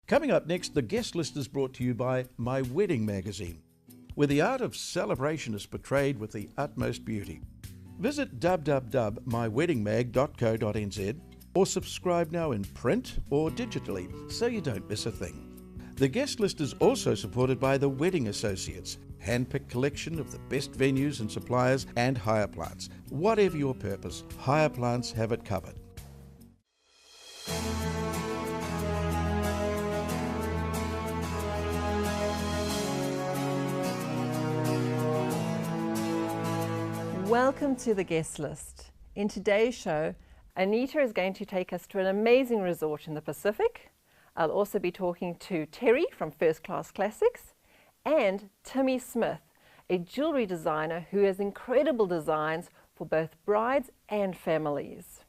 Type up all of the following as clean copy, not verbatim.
Coming up next, the guest list is brought to you by My Wedding Magazine, where the art of celebration is portrayed with the utmost beauty. Visit www.myweddingmag.co.nz or subscribe now in print or digitally so you don't miss a thing. The guest list is also supported by the Wedding Associates, hand-picked collection of the best venues and suppliers, and hire plants. Whatever your purpose, hire plants have it covered. Welcome to the guest list. In today's show, Anita is going to take us to an amazing resort in the Pacific. I'll also be talking to Terry from First Class Classics and Timmy Smith, a jewellery designer who has incredible designs for both brides and families.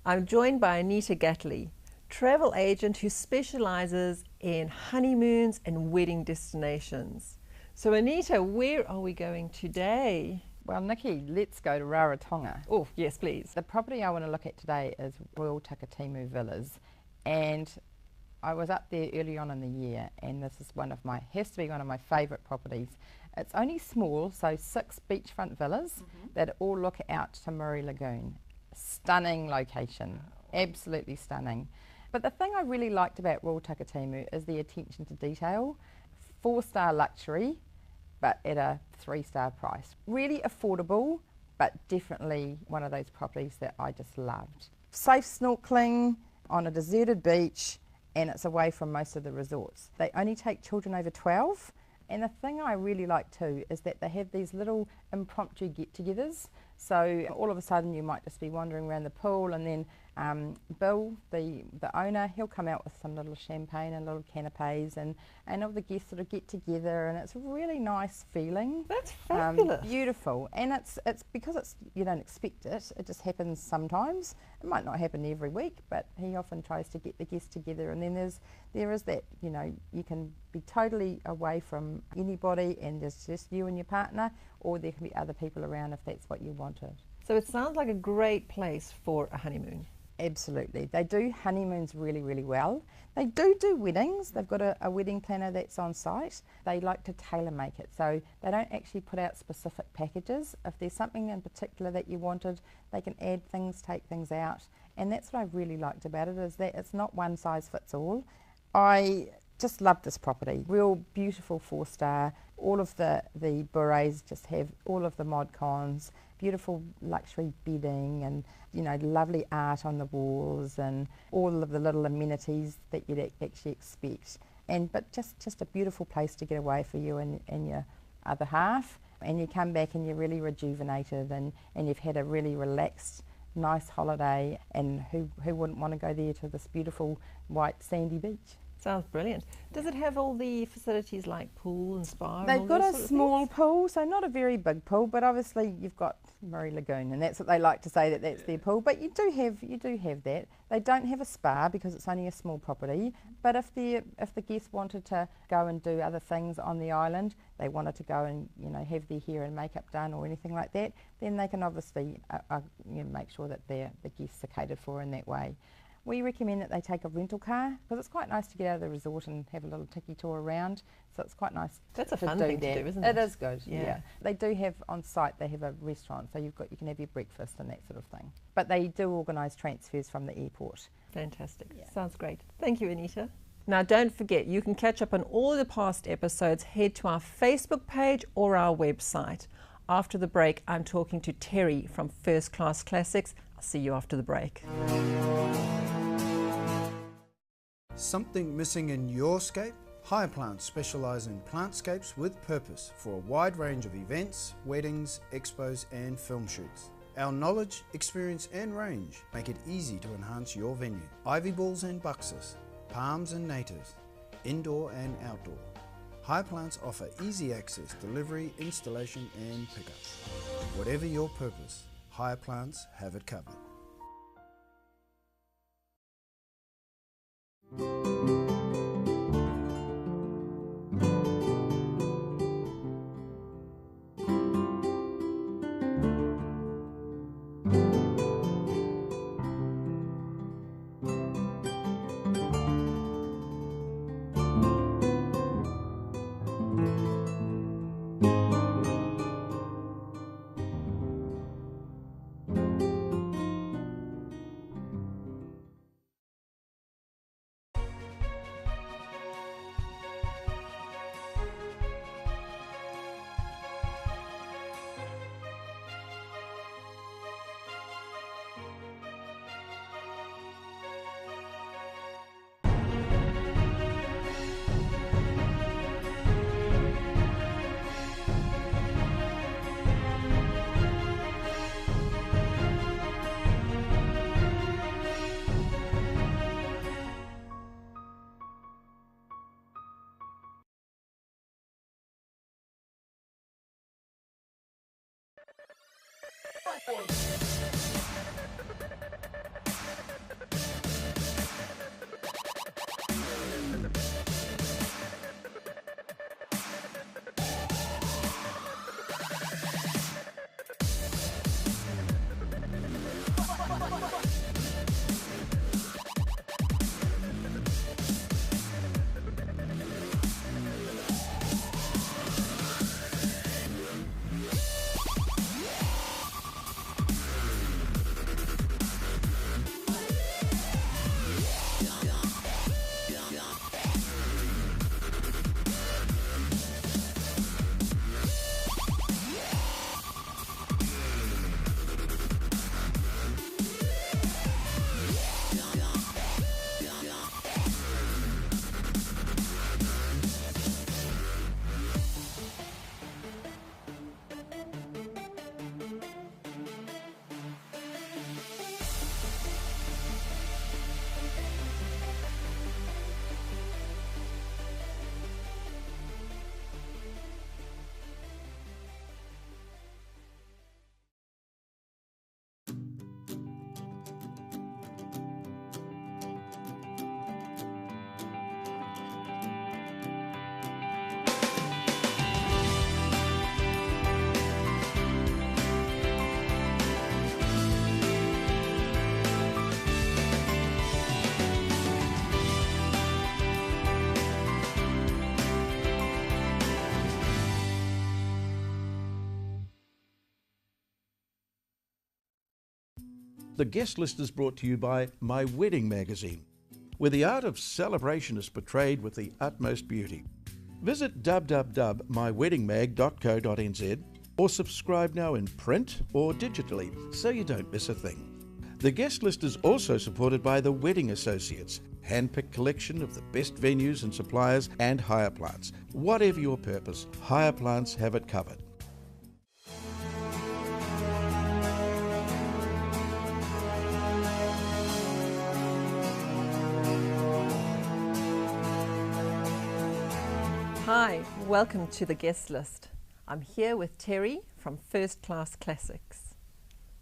I'm joined by Anita Gatley, travel agent who specialises in honeymoons and wedding destinations. So Anita, where are we going today? Well, Nikki, let's go to Rarotonga. Oh, yes, please. The property I want to look at today is Royale Takitumu Villas, and I was up there early on in the year, and this is has to be one of my favourite properties. It's only small, so 6 beachfront villas that all look out to Murray Lagoon. Stunning location, absolutely stunning. But the thing I really liked about Royale Takitumu is the attention to detail. 4-star luxury, but at a 3-star price. Really affordable, but definitely one of those properties that I just loved. Safe snorkeling on a deserted beach, and it's away from most of the resorts. They only take children over 12, and the thing I really like too is that they have these little impromptu get-togethers. So all of a sudden you might just be wandering around the pool, and then Bill, the owner, he'll come out with some little champagne and little canapes, and all the guests sort of get together, and it's a really nice feeling. That's fabulous. Beautiful, and it's because you don't expect it. It just happens sometimes. It might not happen every week, but he often tries to get the guests together. And then there is that, you can be totally away from anybody, and there's just you and your partner, or there can be other people around if that's what you wanted. So it sounds like a great place for a honeymoon. Absolutely. They do honeymoons really, really well. They do weddings. They've got a wedding planner that's on site. They like to tailor make it, so they don't actually put out specific packages. If there's something in particular that you wanted, they can add things, take things out, and that's what I really liked about it, is that it's not one size fits all. I just love this property. Real beautiful 4-star. All of the berets just have all of the mod cons, beautiful luxury bedding, and lovely art on the walls, and all of the little amenities that you'd actually expect. But just a beautiful place to get away for you and your other half. And you come back and you're really rejuvenated, and you've had a really relaxed, nice holiday. And who wouldn't want to go there to this beautiful white sandy beach? Sounds brilliant. Does it have all the facilities like pool and spa? They've got a small pool, so not a very big pool, but obviously you've got Murray Lagoon, and that's what they like to say, that's their pool. But you do have that. They don't have a spa because it's only a small property. But if the guests wanted to go and do other things on the island, they wanted to go and have their hair and makeup done or anything like that, then they can obviously make sure that the guests are catered for in that way. We recommend that they take a rental car, because it's quite nice to get out of the resort and have a little tiki tour around. So it's quite nice. That's a fun thing to do, isn't it? It is good. Yeah. They do have on site. They have a restaurant, so you can have your breakfast and that sort of thing. But they do organise transfers from the airport. Fantastic. Yeah. Sounds great. Thank you, Anita. Now, don't forget, you can catch up on all the past episodes. Head to our Facebook page or our website. After the break, I'm talking to Terry from First Class Classics. I'll see you after the break. Something missing in your scape? Hire Plants specialise in plantscapes with purpose for a wide range of events, weddings, expos and film shoots. Our knowledge, experience and range make it easy to enhance your venue. Ivy balls and buxus, palms and natives, indoor and outdoor. Hire Plants offer easy access, delivery, installation and pickup. Whatever your purpose, Hire Plants have it covered. The guest list is brought to you by My Wedding Magazine, where the art of celebration is portrayed with the utmost beauty. Visit www.myweddingmag.co.nz or subscribe now in print or digitally so you don't miss a thing. The guest list is also supported by the Wedding Associates, hand-picked collection of the best venues and suppliers, and hire plants. Whatever your purpose, hire plants have it covered. Hi, welcome to the guest list. I'm here with Terry from First Class Classics.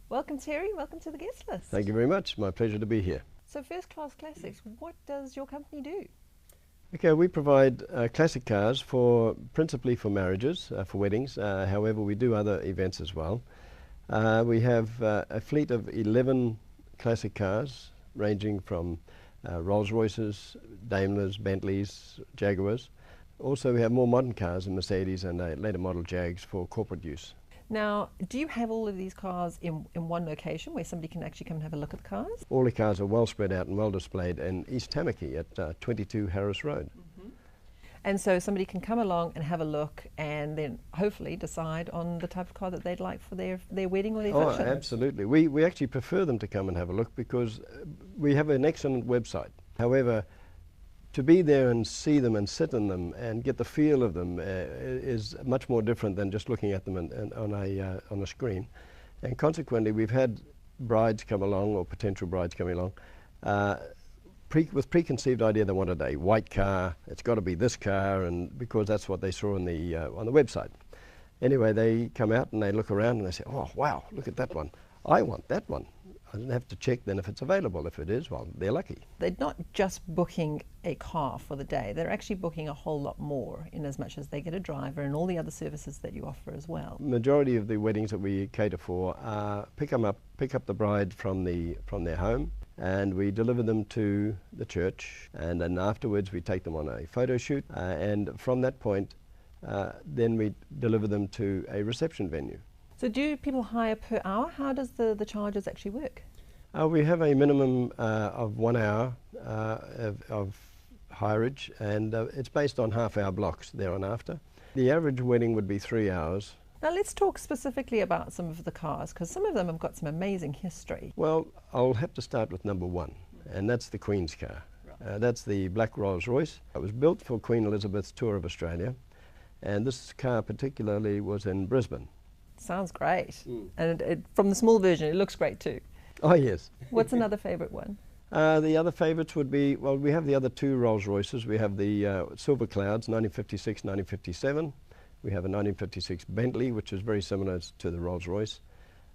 Welcome Terry, welcome to the guest list. Thank you very much, my pleasure to be here. So First Class Classics, what does your company do? Okay, we provide classic cars principally for marriages, for weddings. However, we do other events as well. We have a fleet of 11 classic cars ranging from Rolls Royces, Daimlers, Bentleys, Jaguars. Also, we have more modern cars in Mercedes and later model Jags for corporate use. Now, do you have all of these cars in one location where somebody can actually come and have a look at the cars? All the cars are well spread out and well displayed in East Tamaki at 22 Harris Road. Mm-hmm. And so somebody can come along and have a look and then hopefully decide on the type of car that they'd like for their wedding or their function. Oh, absolutely. We actually prefer them to come and have a look because we have an excellent website. However, to be there and see them and sit in them and get the feel of them is much more different than just looking at them on a screen. And consequently, we've had brides come along, or potential brides coming along, with preconceived idea they wanted a white car, it's got to be this car, and because that's what they saw on the website. Anyway, they come out and they look around and they say, oh wow, look at that one, I want that one. I don't have to check then if it's available. If it is, well, they're lucky. They're not just booking a car for the day, they're actually booking a whole lot more in as much as they get a driver and all the other services that you offer as well. Majority of the weddings that we cater for pick up the bride from their home, and we deliver them to the church, and then afterwards we take them on a photo shoot, and from that point then we deliver them to a reception venue. So do people hire per hour? How does the charges actually work? We have a minimum of 1 hour of hireage, and it's based on half-hour blocks there on after. The average wedding would be 3 hours. Now let's talk specifically about some of the cars, because some of them have got some amazing history. Well, I'll have to start with number one, and that's the Queen's car. That's the black Rolls Royce. It was built for Queen Elizabeth's tour of Australia, and this car particularly was in Brisbane. Sounds great. And from the small version, it looks great too. Oh, yes. What's another favourite one? The other favourites would be, well, we have the other two Rolls Royces. We have the Silver Clouds, 1956, 1957. We have a 1956 Bentley, which is very similar to the Rolls Royce.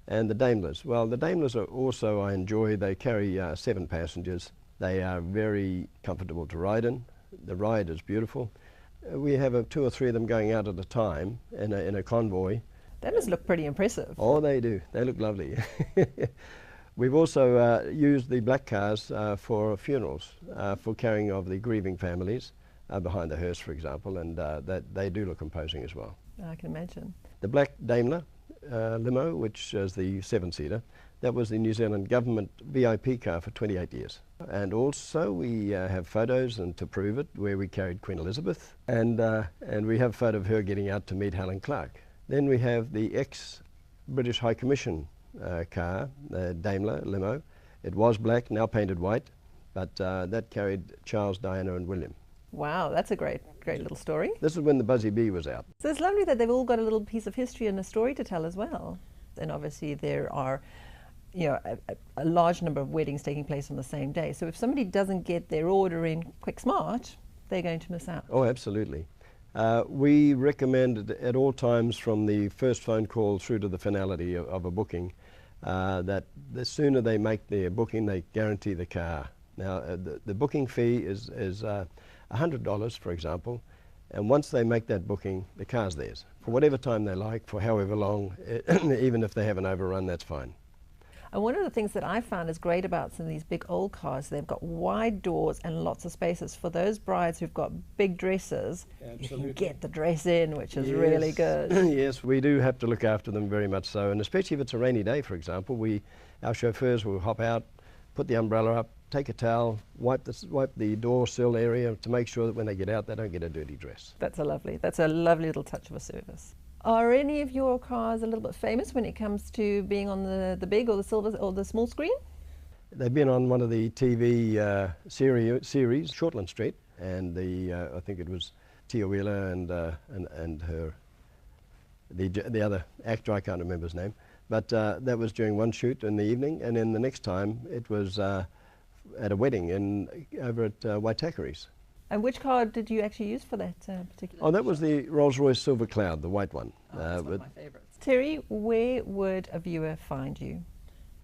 And the Daimlers. Well, the Daimlers are also, I enjoy, they carry 7 passengers. They are very comfortable to ride in. The ride is beautiful. We have 2 or 3 of them going out at a time in a convoy. That must look pretty impressive. Oh, they do. They look lovely. We've also used the black cars for funerals, for carrying of the grieving families behind the hearse, for example, and that they do look imposing as well. I can imagine. The black Daimler limo, which is the 7-seater, that was the New Zealand government VIP car for 28 years. And also we have photos, and to prove it, where we carried Queen Elizabeth, and we have a photo of her getting out to meet Helen Clark. Then we have the ex-British High Commission car, the Daimler limo. It was black, now painted white, but that carried Charles, Diana and William. Wow, that's a great little story. This is when the Buzzy Bee was out. So it's lovely that they've all got a little piece of history and a story to tell as well. And obviously there are, you know, a large number of weddings taking place on the same day. So if somebody doesn't get their order in quick smart, they're going to miss out. Oh, absolutely. We recommend at all times, from the first phone call through to the finality of a booking, that the sooner they make their booking, they guarantee the car. Now, the booking fee is $100, for example, and once they make that booking, the car's theirs for whatever time they like, for however long. Even if they have an overrun, that's fine. And one of the things that I found is great about some of these big old cars, they've got wide doors and lots of spaces. For those brides who've got big dresses, you can get the dress in, which is really good. Yes, we do have to look after them very much so, and especially if it's a rainy day, for example, our chauffeurs will hop out, put the umbrella up, take a towel, wipe the door sill area to make sure that when they get out, they don't get a dirty dress. That's a lovely little touch of a service. Are any of your cars a little bit famous when it comes to being on the big or the silver or the small screen? They've been on one of the TV series, Shortland Street, and I think it was Tia Wheeler and her, the other actor, I can't remember his name, but that was during one shoot in the evening, and then the next time it was at a wedding over at Waitakare's. And which car did you actually use for that particular? Oh, that was the Rolls-Royce Silver Cloud, the white one. That's one of my favourites. Terry, where would a viewer find you?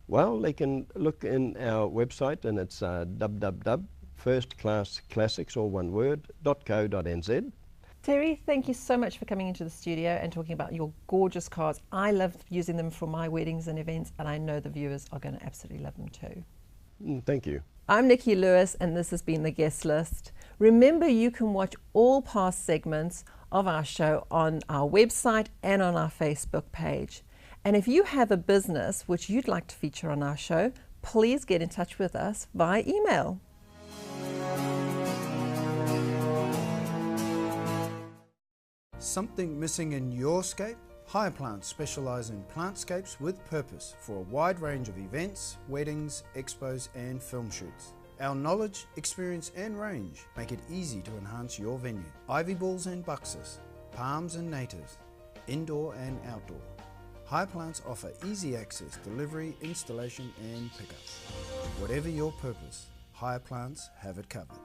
Well, they can look in our website, and it's www.firstclassclassics, all one word, .co.nz. Terry, thank you so much for coming into the studio and talking about your gorgeous cars. I love using them for my weddings and events, and I know the viewers are going to absolutely love them too. Thank you. I'm Nikki Lewis, and this has been The Guest List. Remember, you can watch all past segments of our show on our website and on our Facebook page. And if you have a business which you'd like to feature on our show, please get in touch with us via email. Something missing in your scape? Hire Plants specialise in plantscapes with purpose for a wide range of events, weddings, expos and film shoots. Our knowledge, experience and range make it easy to enhance your venue. Ivy balls and buxus, palms and natives, indoor and outdoor. Hire Plants offer easy access, delivery, installation and pickup. Whatever your purpose, Hire Plants have it covered.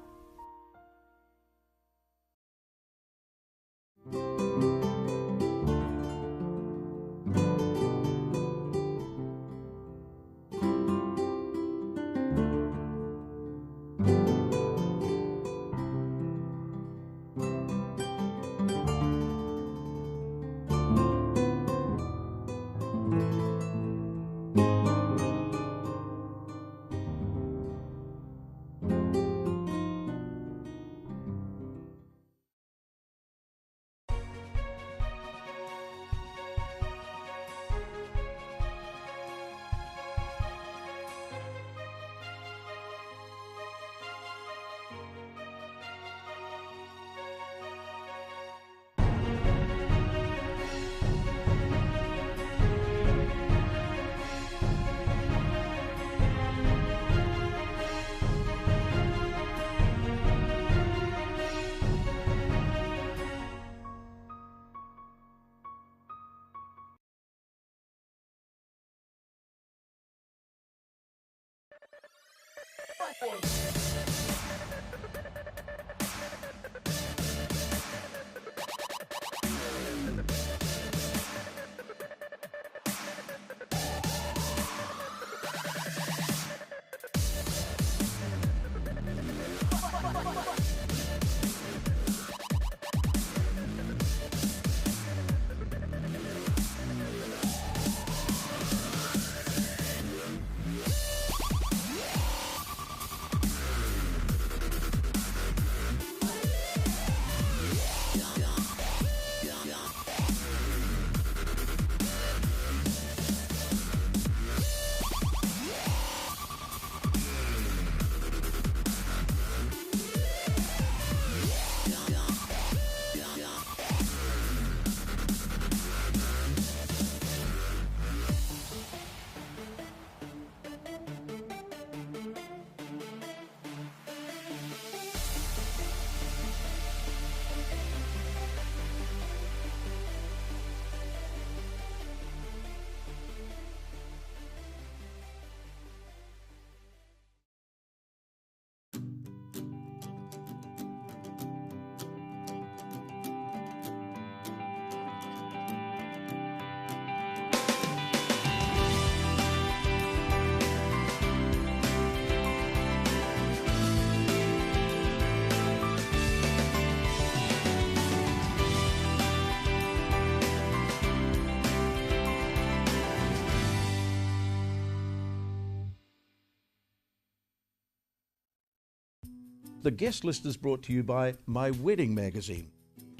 The guest list is brought to you by My Wedding Magazine,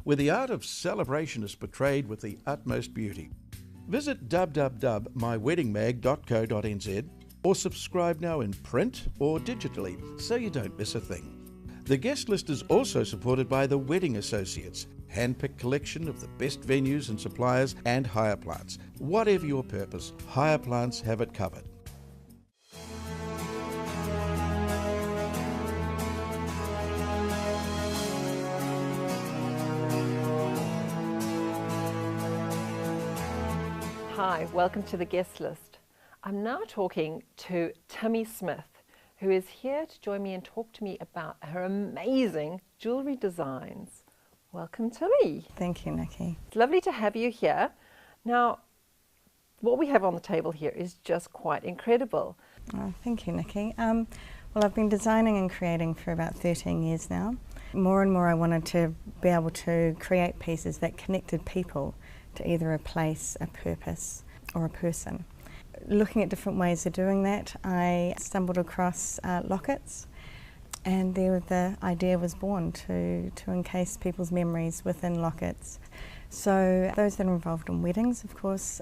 where the art of celebration is portrayed with the utmost beauty. Visit www.myweddingmag.co.nz or subscribe now in print or digitally so you don't miss a thing. The guest list is also supported by the Wedding Associates, hand-picked collection of the best venues and suppliers and hire plants. Whatever your purpose, hire plants have it covered. Hi, welcome to the guest list. I'm now talking to Timmy Smith, who is here to join me and talk to me about her amazing jewellery designs. Welcome, Timmy. Thank you, Nikki. It's lovely to have you here. Now, what we have on the table here is just quite incredible. Oh, thank you, Nikki. Well, I've been designing and creating for about 13 years now. More and more I wanted to be able to create pieces that connected people to either a place, a purpose, or a person. Looking at different ways of doing that, I stumbled across lockets, and there the idea was born to encase people's memories within lockets. So those that are involved in weddings, of course,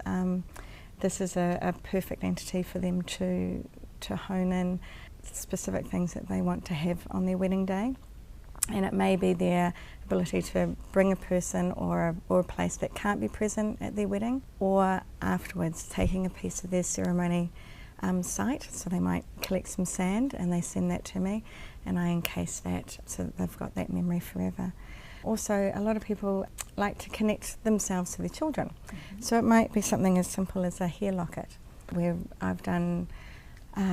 this is a perfect entity for them to hone in specific things that they want to have on their wedding day. And it may be their ability to bring a person or a place that can't be present at their wedding, or afterwards taking a piece of their ceremony site. So they might collect some sand and they send that to me, and I encase that so that they've got that memory forever. Also, a lot of people like to connect themselves to their children. So it might be something as simple as a hair locket, where I've done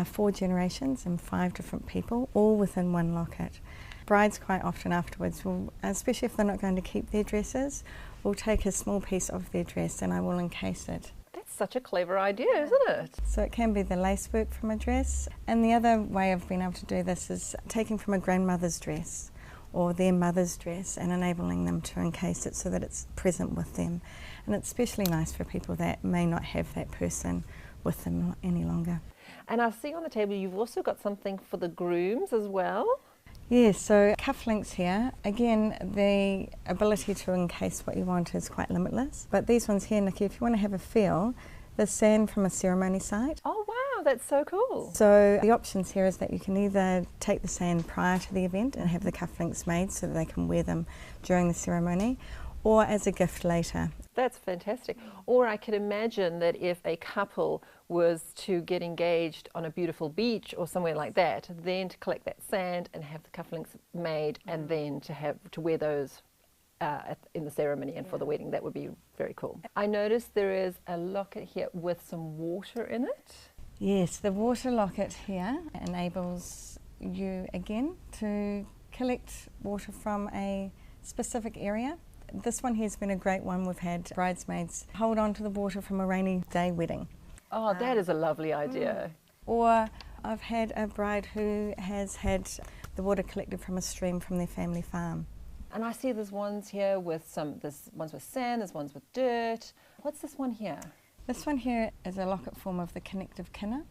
4 generations and 5 different people, all within one locket. Brides quite often afterwards will, especially if they're not going to keep their dresses, will take a small piece of their dress and I will encase it. That's such a clever idea, isn't it? So it can be the lace work from a dress. And the other way I've been able to do this is taking from a grandmother's dress or their mother's dress and enabling them to encase it so that it's present with them. And it's especially nice for people that may not have that person with them any longer. And I see on the table you've also got something for the grooms as well. Yes, so cufflinks here, again the ability to encase what you want is quite limitless, but these ones here, Nikki, if you want to have a feel, the sand from a ceremony site. Oh wow, that's so cool. So the options here is that you can either take the sand prior to the event and have the cufflinks made so that they can wear them during the ceremony, or as a gift later. That's fantastic. Or I could imagine that if a couple was to get engaged on a beautiful beach or somewhere like that, then to collect that sand and have the cufflinks made and then to wear those in the ceremony and for the wedding, that would be very cool. I noticed there is a locket here with some water in it. Yes, the water locket here enables you again to collect water from a specific area. This one here has been a great one. We've had bridesmaids hold on to the water from a rainy day wedding. Oh, that is a lovely idea. Or I've had a bride who has had the water collected from a stream from their family farm. And I see there's ones here with there's ones with sand, there's ones with dirt. What's this one here? This one here is a locket form of the connective kinner.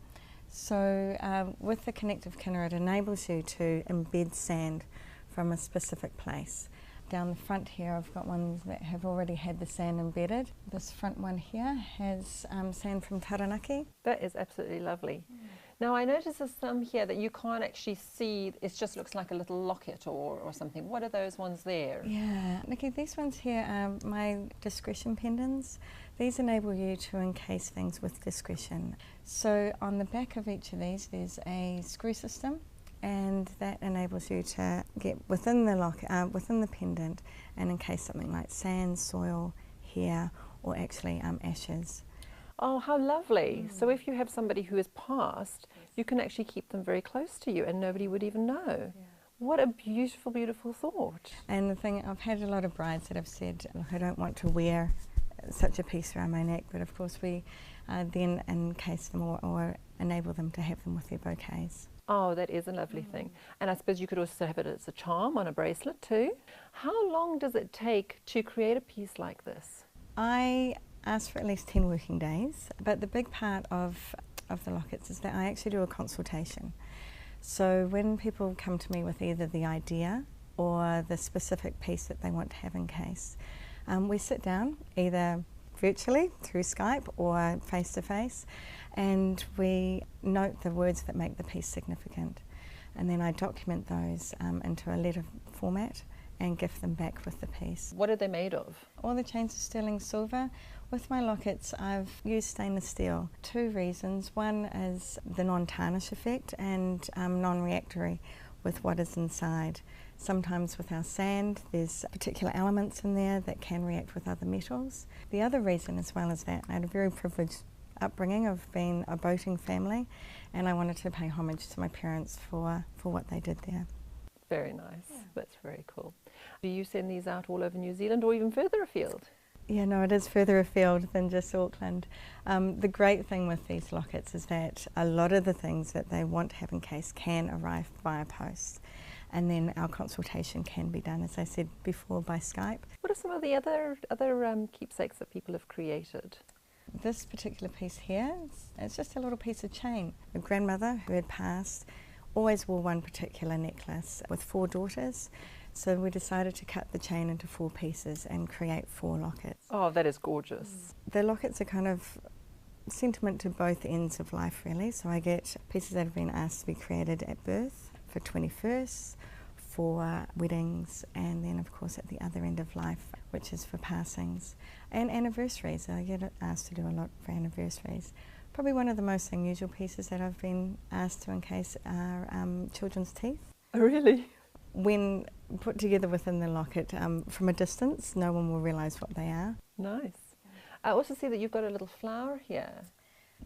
So with the connective kinner, it enables you to embed sand from a specific place. Down the front here I've got ones that have already had the sand embedded. This front one here has sand from Taranaki. That is absolutely lovely. Now I notice there's some here that you can't actually see, it just looks like a little locket or something. What are those ones there? Yeah, Nikki, these ones here are my discretion pendants. These enable you to encase things with discretion. So on the back of each of these there's a screw system, and that enables you to get within the within the pendant and encase something like sand, soil, hair, or actually ashes. Oh, how lovely. So if you have somebody who has passed, you can actually keep them very close to you and nobody would even know. What a beautiful, beautiful thought. And the thing, I've had a lot of brides that have said, look, I don't want to wear such a piece around my neck, but of course we then encase them or enable them to have them with their bouquets. Oh, that is a lovely thing. And I suppose you could also have it as a charm on a bracelet too. How long does it take to create a piece like this? I ask for at least 10 working days, but the big part of the lockets is that I actually do a consultation. So when people come to me with either the idea or the specific piece that they want to have encased, we sit down either virtually through Skype or face to face, and we note the words that make the piece significant, and then I document those into a letter format and gift them back with the piece. What are they made of? All the chains are sterling silver. With my lockets, I've used stainless steel. Two reasons. One is the non-tarnish effect and non-reactory with what is inside. Sometimes with our sand, there's particular elements in there that can react with other metals. The other reason as well is that I had a very privileged upbringing of being a boating family, and I wanted to pay homage to my parents for what they did there. Very nice. Yeah. That's very cool. Do you send these out all over New Zealand or even further afield? Yeah, no, it is further afield than just Auckland. The great thing with these lockets is that a lot of the things that they want to have encased can arrive via post, and then our consultation can be done, as I said before, by Skype. What are some of the other keepsakes that people have created? This particular piece here, it's just a little piece of chain. A grandmother who had passed always wore one particular necklace with 4 daughters. So we decided to cut the chain into 4 pieces and create 4 lockets. Oh, that is gorgeous. The lockets are kind of sentiment to both ends of life, really. So I get pieces that have been asked to be created at birth, for 21st, for weddings, and then of course at the other end of life, which is for passings. And anniversaries. I get asked to do a lot for anniversaries. Probably one of the most unusual pieces that I've been asked to encase are children's teeth. Oh, really? When put together within the locket from a distance, no one will realise what they are. Nice. I also see that you've got a little flower here.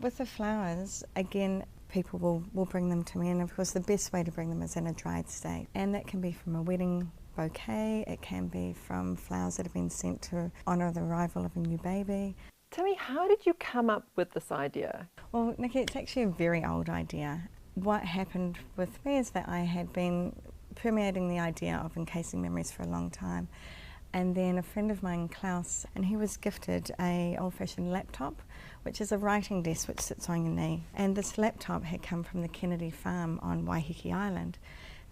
With the flowers, again, people will bring them to me, and of course the best way to bring them is in a dried state. And that can be from a wedding bouquet, it can be from flowers that have been sent to honour the arrival of a new baby. Tell me, how did you come up with this idea? Well, Nikki, it's actually a very old idea. What happened with me is that I had been permeating the idea of encasing memories for a long time, and then a friend of mine, Klaus, and he was gifted a old-fashioned laptop, which is a writing desk which sits on your knee, and this laptop had come from the Kennedy farm on Waiheke Island.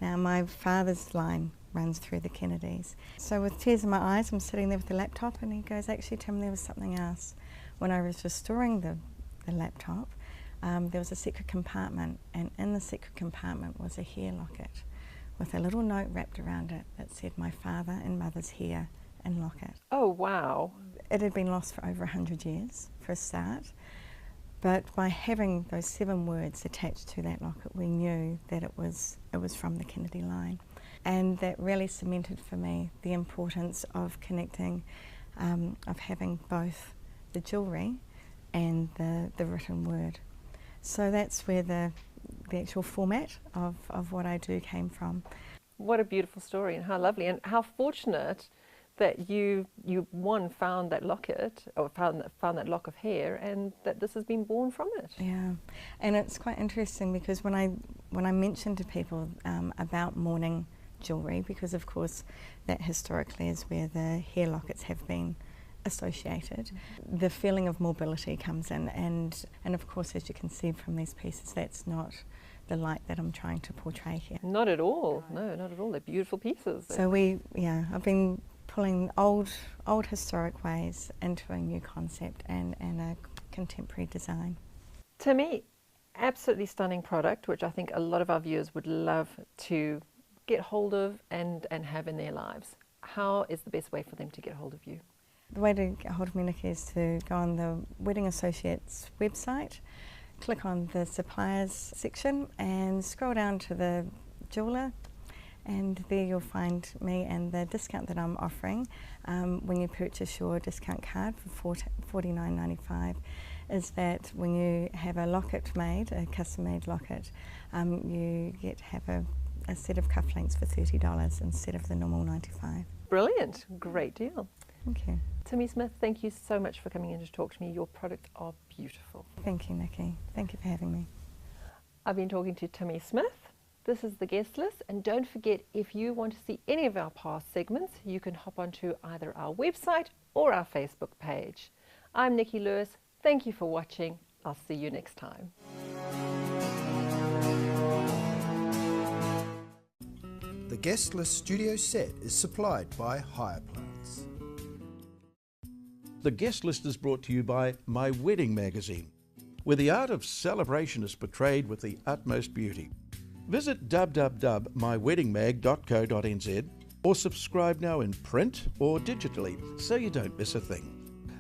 Now my father's line runs through the Kennedys, so with tears in my eyes I'm sitting there with the laptop, and he goes, actually Tim, there was something else. When I was restoring the laptop, there was a secret compartment, and in the secret compartment was a hair locket with a little note wrapped around it that said my father and mother's hair and locket. Oh, wow. It had been lost for over 100 years for a start, but by having those 7 words attached to that locket, we knew that it was from the Kennedy line. And that really cemented for me the importance of connecting, of having both the jewellery and the written word. So that's where the actual format of what I do came from. What a beautiful story, and how lovely, and how fortunate that you found that locket, or found that lock of hair, and that this has been born from it. Yeah, and it's quite interesting because when I mention to people about mourning jewellery, because of course that historically is where the hair lockets have been associated, the feeling of mobility comes in, and of course, as you can see from these pieces, that's not the light that I'm trying to portray here. Not at all. No, not at all. They're beautiful pieces. So I've been pulling old historic ways into a new concept and a contemporary design. Timmy, absolutely stunning product, which I think a lot of our viewers would love to get hold of and have in their lives. How is the best way for them to get hold of you? The way to get hold of me, Nikki, is to go on the Wedding Associates website, click on the suppliers section and scroll down to the jeweller, and there you'll find me and the discount that I'm offering when you purchase your discount card for $49.95 is that when you have a locket made, a custom made locket, you get to have a set of cufflinks for $30 instead of the normal $95. Brilliant, great deal. Thank you. Timmy Smith, thank you so much for coming in to talk to me. Your products are beautiful. Thank you, Nikki. Thank you for having me. I've been talking to Timmy Smith. This is the guest list, and don't forget, if you want to see any of our past segments, you can hop onto either our website or our Facebook page. I'm Nikki Lewis. Thank you for watching. I'll see you next time. guest list studio set is supplied by Hire Plants. The guest list is brought to you by My Wedding Magazine, where the art of celebration is portrayed with the utmost beauty. Visit www.myweddingmag.co.nz or subscribe now in print or digitally so you don't miss a thing.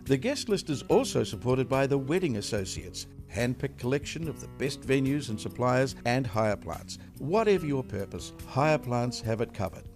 The guest list is also supported by the Wedding Associates, hand-picked collection of the best venues and suppliers, and Hire Plants. Whatever your purpose, Hire Plants have it covered.